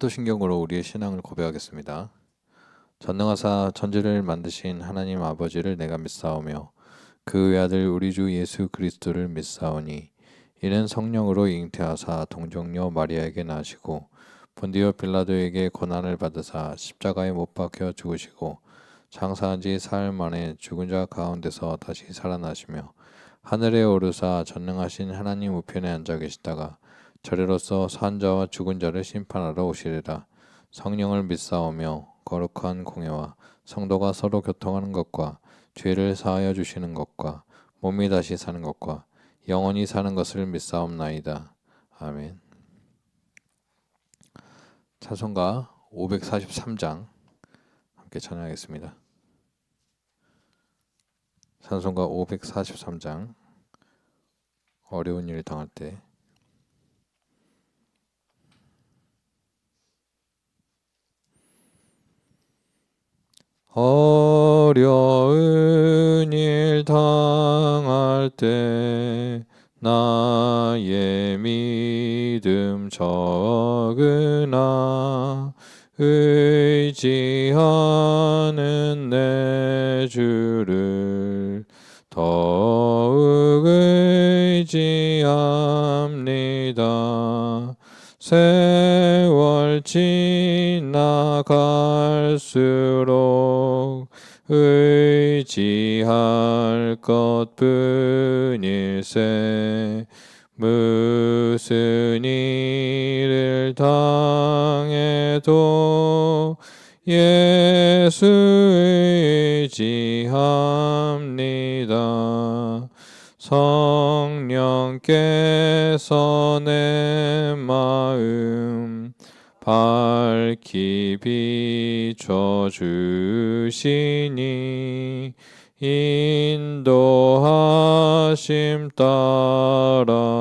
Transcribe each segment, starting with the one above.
사도신경으로 우리의 신앙을 고백하겠습니다. 전능하사 천지를 만드신 하나님 아버지를 내가 믿사오며 그 외아들 우리 주 예수 그리스도를 믿사오니 이는 성령으로 잉태하사 동정녀 마리아에게 나시고 본디오 빌라도에게 고난을 받으사 십자가에 못 박혀 죽으시고 장사한 지 사흘 만에 죽은 자 가운데서 다시 살아나시며 하늘에 오르사 전능하신 하나님 우편에 앉아 계시다가 저리로서 산 자와 죽은 자를 심판하러 오시리라. 성령을 믿사오며 거룩한 공예와 성도가 서로 교통하는 것과 죄를 사하여 주시는 것과 몸이 다시 사는 것과 영원히 사는 것을 믿사옵나이다. 아멘. 찬송가 543장 함께 찬양하겠습니다. 찬송가 543장 어려운 일 당할 때 어려운 일 당할 때 나의 믿음 적으나 의지하는 내 주를 더욱 의지합니다. 세월 지나갈수록 의지할 것뿐일세. 무슨 일을 당해도 예수 의지합니다. 성령께서 내 마음 밝히 비춰주시니 인도하심 따라서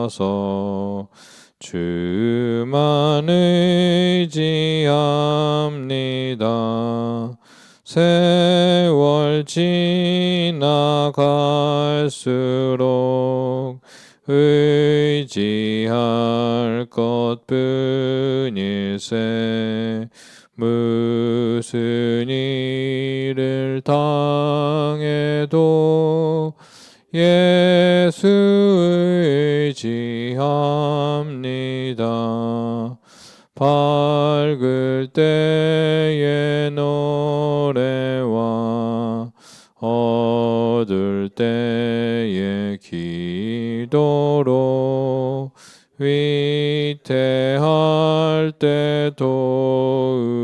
주만 의지합니다. 세월 지나갈수록 의지할 것뿐일세. 무슨 일을 당해도 예수 의지합니다. 밝을 때의 노래와 어두울 때의 기도로 위태할 때 도움을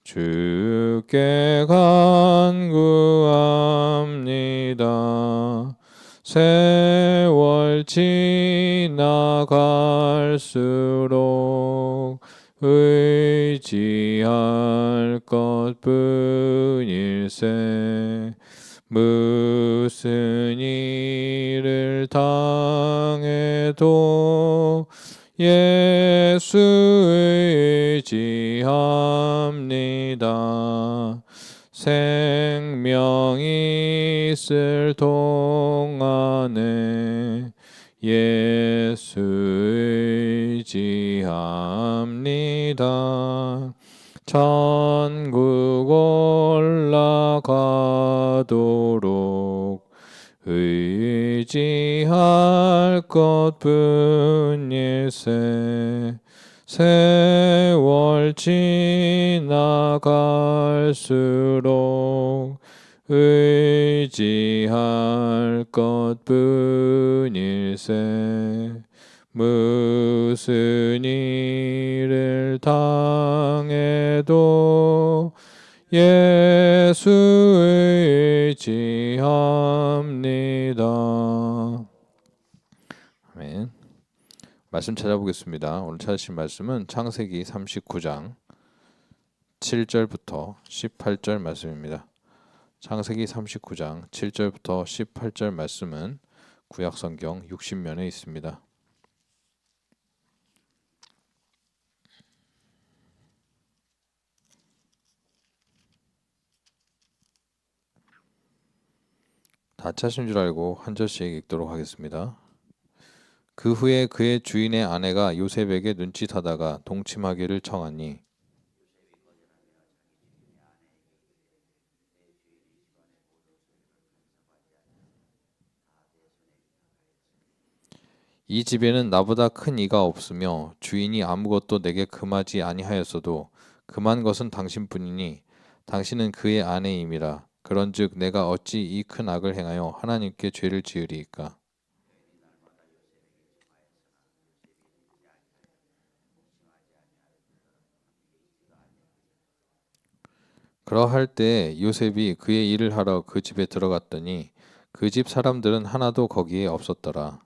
주께 간구합니다. 세월 지나갈수록 의지할 것뿐일세. 무슨 일을 당해도 예수 의지합니다. 생명이 있을 동안에 예수 의지합니다. 천국 올라가도록 의지할 것뿐일세. 세월 지나갈수록 의지할 것뿐일세. 무슨 일을 당해도 예수 의지합니다. 아멘. 말씀 찾아보겠습니다. 오늘 찾으신 말씀은 창세기 39장 7절부터 18절 말씀입니다. 창세기 39장 7절부터 18절 말씀은 구약성경 60면에 있습니다. 다 찾으신 줄 알고 한 절씩 읽도록 하겠습니다. 그 후에 그의 주인의 아내가 요셉에게 눈짓하다가 동침하기를 청하니 이 집에는 나보다 큰 이가 없으며 주인이 아무것도 내게 금하지 아니하였어도 금한 것은 당신뿐이니 당신은 그의 아내임이라. 그런즉 내가 어찌 이 큰 악을 행하여 하나님께 죄를 지으리이까. 그러할 때 요셉이 그의 일을 하러 그 집에 들어갔더니 그 집 사람들은 하나도 거기에 없었더라.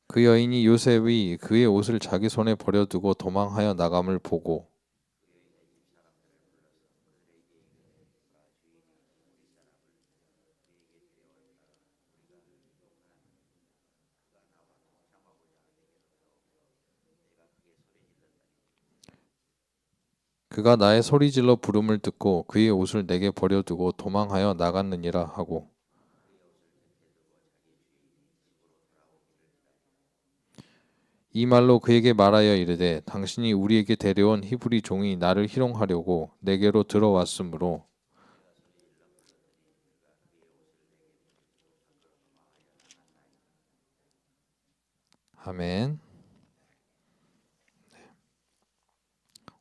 그 여인이 요셉이 그의 옷을 자기 손에 버려두고 도망하여 나감을 보고 그가 나의 소리질러 부름을 듣고 그의 옷을 내게 버려두고 도망하여 나갔느니라 하고 이 말로 그에게 말하여 이르되 당신이 우리에게 데려온 히브리 종이 나를 희롱하려고 내게로 들어왔으므로 아멘.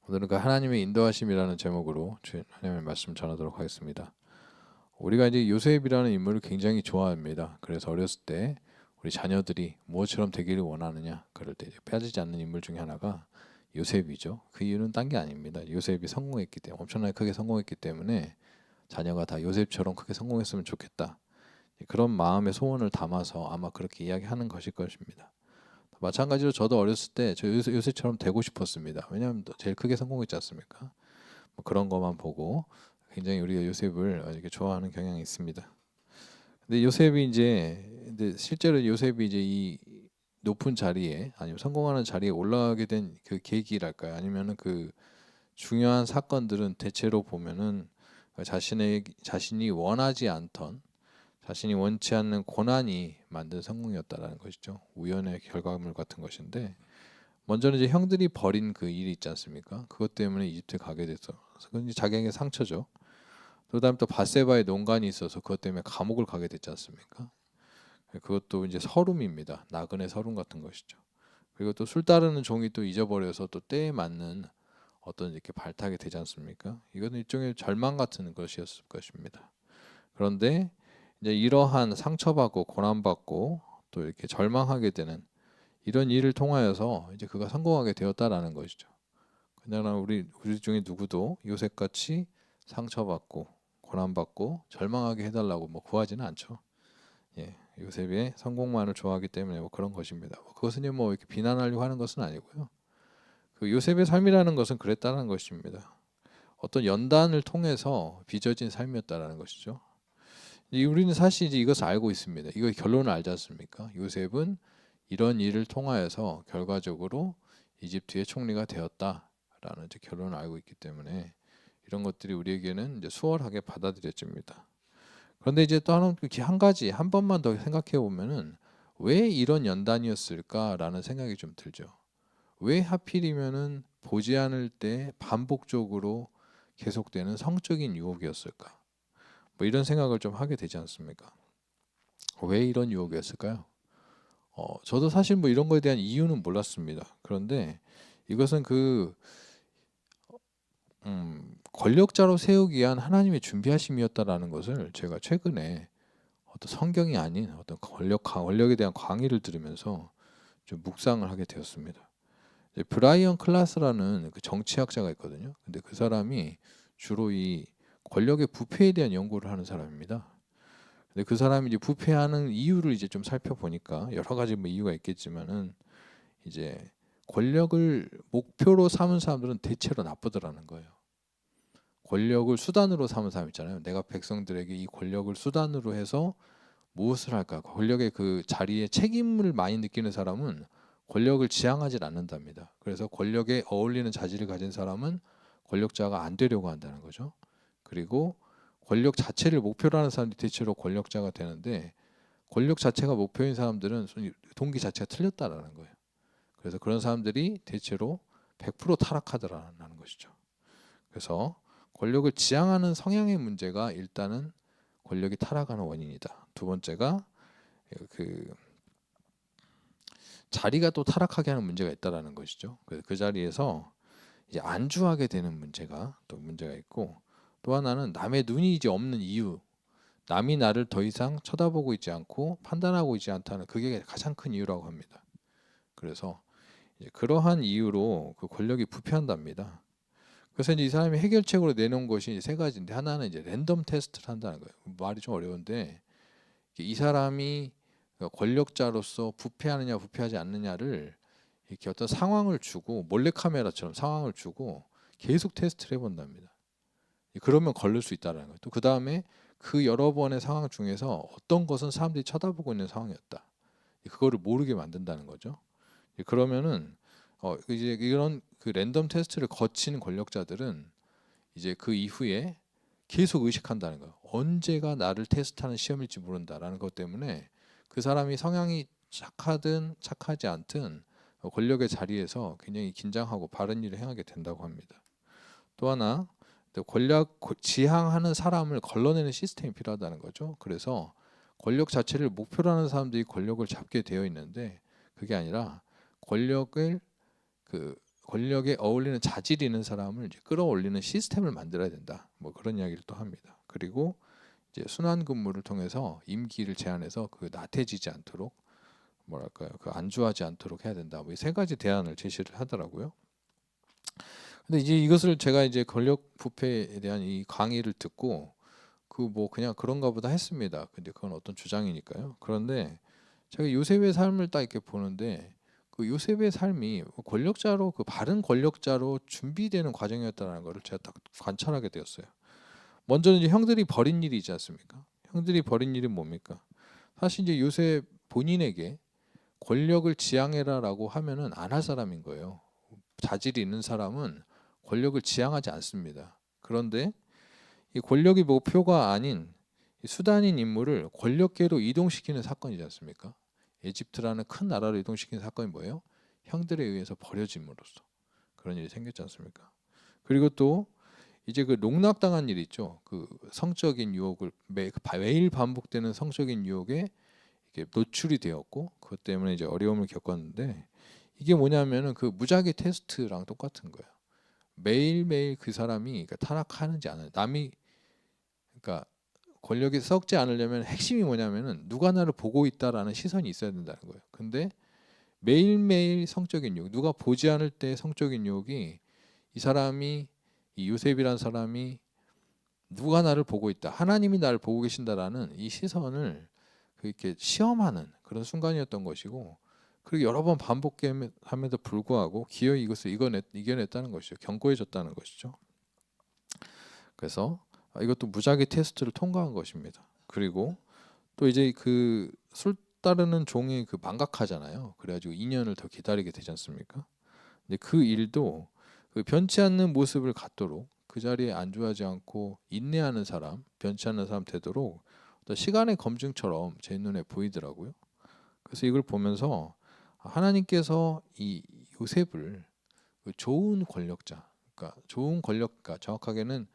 오늘은 그 하나님의 인도하심이라는 제목으로 하나님의 말씀 전하도록 하겠습니다. 우리가 이제 요셉이라는 인물을 굉장히 좋아합니다. 그래서 어렸을 때 우리 자녀들이 무엇처럼 되기를 원하느냐 그럴 때 빠지지 않는 인물 중에 하나가 요셉이죠. 그 이유는 딴 게 아닙니다. 요셉이 성공했기 때문에 엄청나게 크게 성공했기 때문에 자녀가 다 요셉처럼 크게 성공했으면 좋겠다. 그런 마음의 소원을 담아서 아마 그렇게 이야기하는 것일 것입니다. 마찬가지로 저도 어렸을 때 저 요셉처럼 되고 싶었습니다. 왜냐하면 제일 크게 성공했지 않습니까? 뭐 그런 것만 보고 굉장히 우리가 요셉을 이렇게 좋아하는 경향이 있습니다. 근데 요셉이 근데 실제로 요셉이 이제 이 높은 자리에 아니면 성공하는 자리에 올라가게 된 그 계기랄까요? 아니면은 그 중요한 사건들은 대체로 보면은 자신이 원하지 않던 자신이 원치 않는 고난이 만든 성공이었다라는 것이죠. 우연의 결과물 같은 것인데 먼저는 이제 형들이 벌인 그 일이 있지 않습니까? 그것 때문에 이집트에 가게 돼서 그건 이제 자기에게 상처죠. 그다음 또 바세바의 농간이 있어서 그것 때문에 감옥을 가게 됐지 않습니까? 그것도 이제 서름입니다. 나그네 서름 같은 것이죠. 그리고 또 술 따르는 종이 또 잊어버려서 또 때에 맞는 어떤 이렇게 발탁이 되지 않습니까? 이것은 일종의 절망 같은 것이었을 것입니다. 그런데 이제 이러한 상처받고 고난받고 또 이렇게 절망하게 되는 이런 일을 통하여서 이제 그가 성공하게 되었다라는 것이죠. 그러나 우리 중에 누구도 요셉같이 상처받고 고난받고 절망하게 해달라고 뭐 구하지는 않죠. 예, 요셉의 성공만을 좋아하기 때문에 뭐 그런 것입니다. 그것은 뭐 이렇게 비난하려고 하는 것은 아니고요. 그 요셉의 삶이라는 것은 그랬다는 것입니다. 어떤 연단을 통해서 빚어진 삶이었다라는 것이죠. 우리는 사실 이제 이것을 알고 있습니다. 이거 결론을 알지 않습니까? 요셉은 이런 일을 통하여서 결과적으로 이집트의 총리가 되었다라는 이제 결론을 알고 있기 때문에 이런 것들이 우리에게는 이제 수월하게 받아들여집니다. 그런데 이제 또 한 가지 한 번만 더 생각해 보면은 왜 이런 연단이었을까라는 생각이 좀 들죠. 왜 하필이면은 보지 않을 때 반복적으로 계속되는 성적인 유혹이었을까? 뭐 이런 생각을 좀 하게 되지 않습니까? 왜 이런 유혹이었을까요? 저도 사실 뭐 이런 거에 대한 이유는 몰랐습니다. 그런데 이것은 권력자로 세우기 위한 하나님의 준비하심이었다라는 것을 제가 최근에 어떤 성경이 아닌 어떤 권력에 대한 강의를 들으면서 좀 묵상을 하게 되었습니다. 브라이언 클라스라는 그 정치학자가 있거든요. 근데 그 사람이 주로 이 권력의 부패에 대한 연구를 하는 사람입니다. 근데 그 사람이 이제 부패하는 이유를 이제 좀 살펴보니까 여러 가지 뭐 이유가 있겠지만은 이제 권력을 목표로 삼은 사람들은 대체로 나쁘더라는 거예요. 권력을 수단으로 삼은 사람 있잖아요. 내가 백성들에게 이 권력을 수단으로 해서 무엇을 할까? 권력의 그 자리에 책임을 많이 느끼는 사람은 권력을 지향하지 않는답니다. 그래서 권력에 어울리는 자질을 가진 사람은 권력자가 안 되려고 한다는 거죠. 그리고 권력 자체를 목표로 하는 사람들이 대체로 권력자가 되는데 권력 자체가 목표인 사람들은 동기 자체가 틀렸다라는 거예요. 그래서 그런 사람들이 대체로 100% 타락하더라는 것이죠. 그래서 권력을 지향하는 성향의 문제가 일단은 권력이 타락하는 원인이다. 두 번째가 그 자리가 또 타락하게 하는 문제가 있다라는 것이죠. 그래서 그 자리에서 이제 안주하게 되는 문제가 또 문제가 있고, 또 하나는 남의 눈이 이제 없는 이유, 남이 나를 더 이상 쳐다보고 있지 않고 판단하고 있지 않다는 그게 가장 큰 이유라고 합니다. 그래서 이제 그러한 이유로 그 권력이 부패한답니다. 그래서 이제 이 사람이 해결책으로 내놓은 것이 세 가지인데, 하나는 이제 랜덤 테스트를 한다는 거예요. 말이 좀 어려운데 이 사람이 권력자로서 부패하느냐 부패하지 않느냐를 이렇게 어떤 상황을 주고 몰래카메라처럼 상황을 주고 계속 테스트를 해본답니다. 그러면 걸릴 수 있다는 거예요. 또 그 다음에 그 여러 번의 상황 중에서 어떤 것은 사람들이 쳐다보고 있는 상황이었다. 그거를 모르게 만든다는 거죠. 그러면은 이제 이런 그 랜덤 테스트를 거친 권력자들은 이제 그 이후에 계속 의식한다는 거예요. 언제가 나를 테스트하는 시험일지 모른다라는 것 때문에 그 사람이 성향이 착하든 착하지 않든 권력의 자리에서 굉장히 긴장하고 바른 일을 행하게 된다고 합니다. 또 하나, 권력 지향하는 사람을 걸러내는 시스템이 필요하다는 거죠. 그래서 권력 자체를 목표로 하는 사람들이 권력을 잡게 되어 있는데, 그게 아니라 권력에 어울리는 자질이 있는 사람을 이제 끌어올리는 시스템을 만들어야 된다. 뭐 그런 이야기를 또 합니다. 그리고 이제 순환 근무를 통해서 임기를 제한해서 그 나태해지지 않도록, 뭐랄까요, 그 안주하지 않도록 해야 된다. 뭐 이 세 가지 대안을 제시를 하더라고요. 근데 이제 이것을 제가 이제 권력 부패에 대한 이 강의를 듣고 그 뭐 그냥 그런가 보다 했습니다. 근데 그건 어떤 주장이니까요. 그런데 제가 요셉의 삶을 딱 이렇게 보는데 그 요셉의 삶이 권력자로, 그 바른 권력자로 준비되는 과정이었다는 것을 제가 딱 관찰하게 되었어요. 먼저는 이제 형들이 벌인 일이 있지 않습니까? 형들이 벌인 일이 뭡니까? 사실 이제 요셉 본인에게 권력을 지향해라라고 하면은 안 할 사람인 거예요. 자질이 있는 사람은 권력을 지향하지 않습니다. 그런데 이 권력이 목표가 아닌 수단인 인물을 권력계로 이동시키는 사건이지 않습니까? 에집트라는 큰 나라로 이동시키는 사건이 뭐예요? 형들에 의해서 버려짐으로써 그런 일이 생겼지 않습니까? 그리고 또 이제 그 농락당한 일 있죠. 그 성적인 유혹을 매일 반복되는 성적인 유혹에 이게 노출이 되었고, 그것 때문에 이제 어려움을 겪었는데, 이게 뭐냐면은 그 무작위 테스트랑 똑같은 거예요. 매일매일 그 사람이 그러니까 타락하는지 안 하는지, 남이 그러니까 권력에 썩지 않으려면 핵심이 뭐냐면은 누가 나를 보고 있다라는 시선이 있어야 된다는 거예요. 근데 매일매일 성적인 유혹, 누가 보지 않을 때 성적인 유혹이, 이 사람이, 이 요셉이라는 사람이 누가 나를 보고 있다, 하나님이 나를 보고 계신다라는 이 시선을 이렇게 시험하는 그런 순간이었던 것이고, 그리고 여러 번 반복함에도 불구하고 기어이 이것을 이겨냈다는 것이죠. 견고해졌다는 것이죠. 그래서 이것도 무작위 테스트를 통과한 것입니다. 그리고 또 이제 그 술 따르는 종이 그 망각하잖아요. 그래가지고 2년을 더 기다리게 되지 않습니까? 근데 그 일도 그 변치 않는 모습을 갖도록, 그 자리에 안주하지 않고 인내하는 사람, 변치 않는 사람 되도록 어떤 시간의 검증처럼 제 눈에 보이더라고요. 그래서 이걸 보면서 하나님께서 이 요셉을 그 좋은 권력자, 그러니까 정확하게는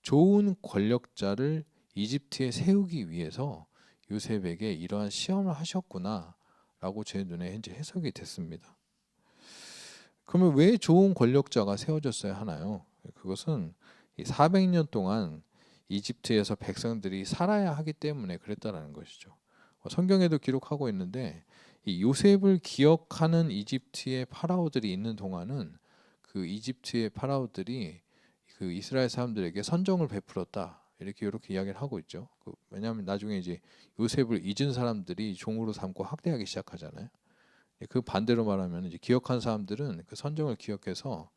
좋은 권력자를 이집트에 세우기 위해서 요셉에게 이러한 시험을 하셨구나라고 제 눈에 이제 해석이 됐습니다. 그러면 왜 좋은 권력자가 세워졌어야 하나요? 그것은 이 400년 동안 이집트에서 백성들이 살아야 하기 때문에 그랬다라는 것이죠. 성경에도 기록하고 있는데 이 요셉을 기억하는 이집트의 파라오들이 있는 동안은 그 이집트의 파라오들이 그 이스라엘 사람들에게 선정을 베풀었다, 이렇게 이야기를 하고 있죠. 왜냐하면 나중에 이제 요셉을 잊은 사람들이 종으로 삼고 학대하기 시작하잖아요. 그 반대로 말하면 이제 기억한 사람들은 그 선정을 기억해서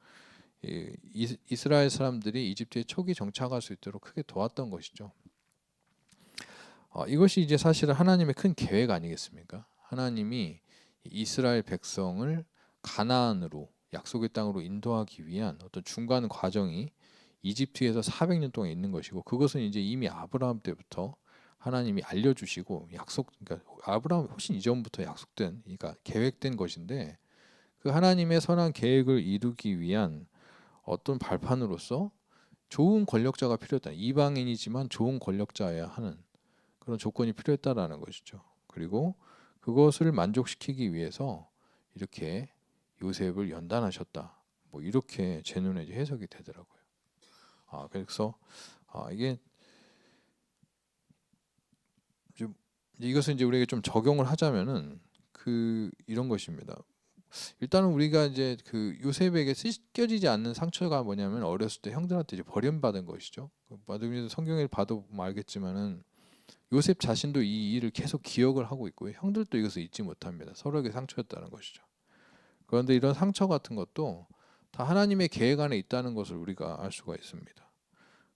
이스라엘 사람들이 이집트에 초기 정착할 수 있도록 크게 도왔던 것이죠. 이것이 이제 사실은 하나님의 큰 계획 아니겠습니까? 하나님이 이스라엘 백성을 가나안으로 약속의 땅으로 인도하기 위한 어떤 중간 과정이 이집트에서 400년 동안 있는 것이고, 그것은 이제 이미 아브라함 때부터 하나님이 알려주시고 그러니까 아브라함 훨씬 이전부터 약속된, 그러니까 계획된 것인데, 그 하나님의 선한 계획을 이루기 위한 어떤 발판으로서 좋은 권력자가 필요했다. 이방인이지만 좋은 권력자여야 하는 그런 조건이 필요했다라는 것이죠. 그리고 그것을 만족시키기 위해서 이렇게 요셉을 연단하셨다. 뭐 이렇게 제 눈에 이제 해석이 되더라고요. 그래서 이게 좀, 이것을 이제 우리가 좀 적용을 하자면은 이런 것입니다. 일단은 우리가 이제 그 요셉에게 씻겨지지 않는 상처가 뭐냐면, 어렸을 때 형들한테 이제 버림받은 것이죠. 나중에 성경을 봐도 알겠지만은 요셉 자신도 이 일을 계속 기억을 하고 있고요. 형들도 이것을 잊지 못합니다. 서로에게 상처였다는 것이죠. 그런데 이런 상처 같은 것도 다 하나님의 계획 안에 있다는 것을 우리가 알 수가 있습니다.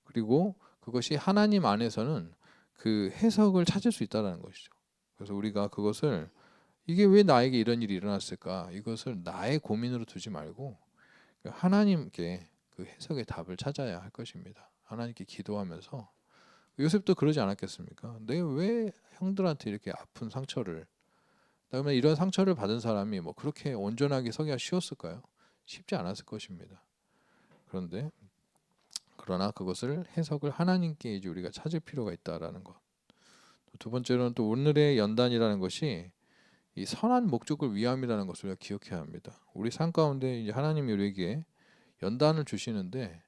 그리고 그것이 하나님 안에서는 그 해석을 찾을 수 있다는 것이죠. 그래서 우리가 그것을, 이게 왜 나에게 이런 일이 일어났을까, 이것을 나의 고민으로 두지 말고 하나님께 그 해석의 답을 찾아야 할 것입니다. 하나님께 기도하면서, 요셉도 그러지 않았겠습니까? 내가 왜 형들한테 이렇게 아픈 상처를, 그러면 이런 상처를 받은 사람이 뭐 그렇게 온전하게 서기가 쉬웠을까요? 쉽지 않았을 것입니다. 그러나 그것을 해석을 하나님께 이제 우리가 찾을 필요가 있다라는 것. 두 번째로는 또 오늘의 연단이라는 것이 이 선한 목적을 위함이라는 것을 우리가 기억해야 합니다. 우리 삶 가운데 이제 하나님이 우리에게 연단을 주시는데,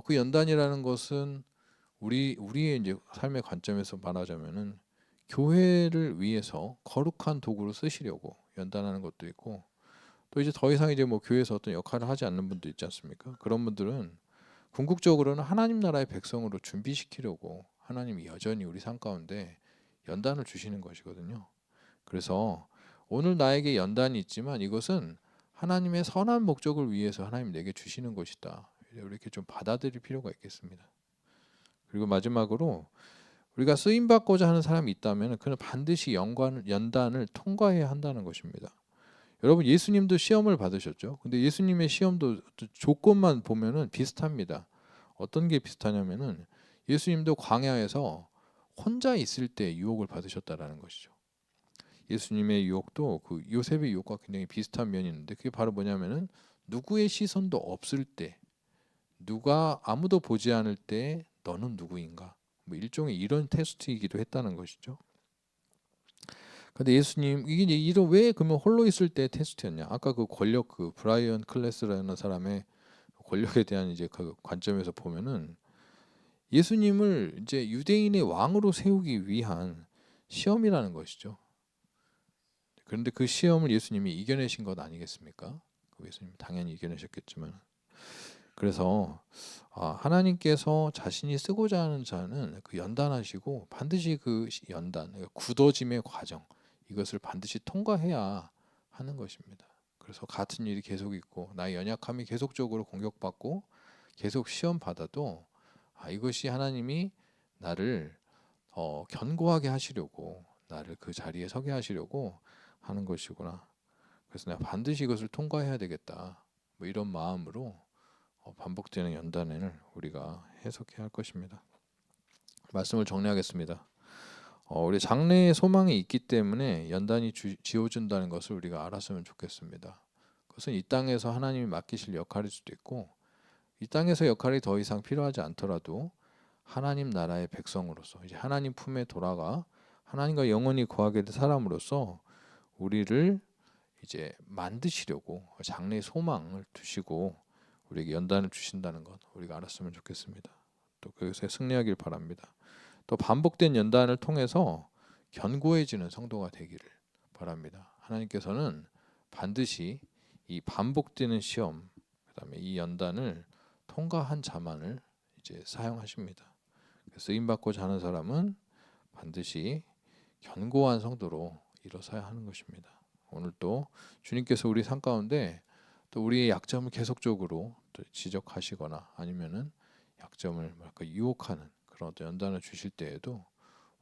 그 연단이라는 것은 우리의 이제 삶의 관점에서 말하자면은 교회를 위해서 거룩한 도구로 쓰시려고 연단하는 것도 있고, 또 이제 더 이상 이제 뭐 교회에서 어떤 역할을 하지 않는 분도 있지 않습니까? 그런 분들은 궁극적으로는 하나님 나라의 백성으로 준비시키려고 하나님이 여전히 우리 삶 가운데 연단을 주시는 것이거든요. 그래서 오늘 나에게 연단이 있지만 이것은 하나님의 선한 목적을 위해서 하나님 내게 주시는 것이다. 이렇게 좀 받아들일 필요가 있겠습니다. 그리고 마지막으로, 우리가 쓰임 받고자 하는 사람이 있다면 그는 반드시 연단을 통과해야 한다는 것입니다. 여러분, 예수님도 시험을 받으셨죠. 근데 예수님의 시험도 조건만 보면은 비슷합니다. 어떤 게 비슷하냐면은, 예수님도 광야에서 혼자 있을 때 유혹을 받으셨다라는 것이죠. 예수님의 유혹도 그 요셉의 유혹과 굉장히 비슷한 면이 있는데, 그게 바로 뭐냐면은 누구의 시선도 없을 때, 누가 아무도 보지 않을 때 너는 누구인가? 뭐 일종의 이런 테스트이기도 했다는 것이죠. 근데 예수님, 이게 이제 이런, 왜 그러면 홀로 있을 때 테스트였냐? 아까 그 권력, 그 브라이언 클래스라는 사람의 권력에 대한 이제 그 관점에서 보면은, 예수님을 이제 유대인의 왕으로 세우기 위한 시험이라는 것이죠. 그런데 그 시험을 예수님이 이겨내신 것 아니겠습니까? 예수님 당연히 이겨내셨겠지만, 그래서 하나님께서 자신이 쓰고자 하는 자는 그 연단하시고, 반드시 그 연단, 그러니까 굳어짐의 과정, 이것을 반드시 통과해야 하는 것입니다. 그래서 같은 일이 계속 있고 나의 연약함이 계속적으로 공격받고 계속 시험 받아도, 이것이 하나님이 나를 견고하게 하시려고, 나를 그 자리에 서게 하시려고 하는 것이구나. 그래서 내가 반드시 이것을 통과해야 되겠다. 뭐 이런 마음으로 반복되는 연단을 우리가 해석해야 할 것입니다. 말씀을 정리하겠습니다. 우리 장래의 소망이 있기 때문에 연단이 지어준다는 것을 우리가 알았으면 좋겠습니다. 그것은 이 땅에서 하나님이 맡기실 역할일 수도 있고, 이 땅에서 역할이 더 이상 필요하지 않더라도 하나님 나라의 백성으로서 이제 하나님 품에 돌아가 하나님과 영원히 거하게 된 사람으로서 우리를 이제 만드시려고 장래의 소망을 두시고 우리에게 연단을 주신다는 것 우리가 알았으면 좋겠습니다. 또 그것에 승리하길 바랍니다. 또 반복된 연단을 통해서 견고해지는 성도가 되기를 바랍니다. 하나님께서는 반드시 이 반복되는 시험, 그다음에 이 연단을 통과한 자만을 이제 사용하십니다. 쓰임 받고자 하는 사람은 반드시 견고한 성도로 일어서야 하는 것입니다. 오늘 또 주님께서 우리 삶 가운데 또 우리의 약점을 계속적으로 또 지적하시거나 아니면은 약점을 유혹하는 그런 어떤 연단을 주실 때에도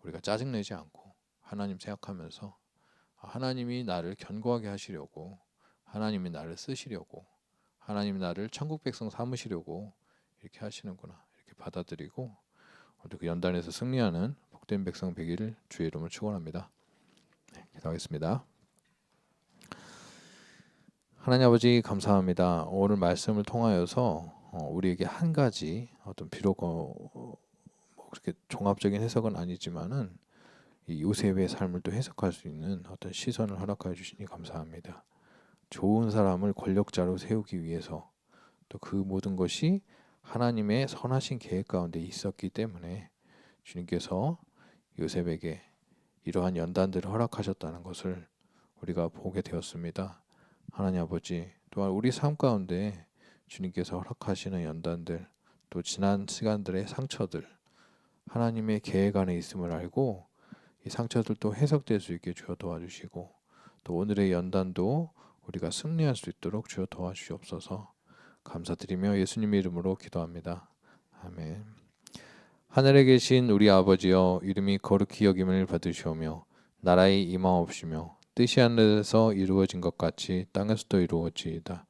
우리가 짜증내지 않고 하나님 생각하면서 하나님이 나를 견고하게 하시려고, 하나님이 나를 쓰시려고 하나님 나를 천국 백성 삼으시려고 이렇게 하시는구나 이렇게 받아들이고 오늘 그 연단에서 승리하는 복된 백성 되기를 주의 이름으로 축원합니다. 네, 기도하겠습니다. 하나님 아버지 감사합니다. 오늘 말씀을 통하여서 우리에게 한 가지 어떤 비록 뭐 그렇게 종합적인 해석은 아니지만은 이 요셉의 삶을 또 해석할 수 있는 어떤 시선을 허락하여 주시니 감사합니다. 좋은 사람을 권력자로 세우기 위해서 또 그 모든 것이 하나님의 선하신 계획 가운데 있었기 때문에 주님께서 요셉에게 이러한 연단들을 허락하셨다는 것을 우리가 보게 되었습니다. 하나님 아버지 또한 우리 삶 가운데 주님께서 허락하시는 연단들 또 지난 시간들의 상처들 하나님의 계획 안에 있음을 알고 이 상처들도 해석될 수 있게 주여 도와주시고 또 오늘의 연단도 우리가 승리할 수 있도록 주여 도와주시옵소서. 감사드리며 예수님의 이름으로 기도합니다. 아멘. 하늘에 계신 우리 아버지여 이름이 거룩히 여김을 받으시오며 나라의 임하옵시며 뜻이 하늘에서 이루어진 것 같이 땅에서도 이루어지이다.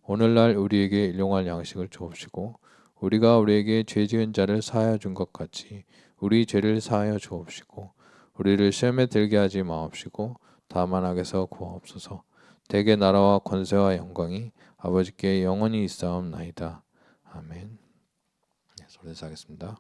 오늘날 우리에게 일용할 양식을 주옵시고 우리가 우리에게 죄 지은 자를 사하여 준 것 같이 우리 죄를 사하여 주옵시고 우리를 시험에 들게 하지 마옵시고 다만 악에서 구하옵소서. 대개 나라와 권세와 영광이 아버지께 영원히 있사옵나이다. 아멘. 네, 소리내서 하겠습니다.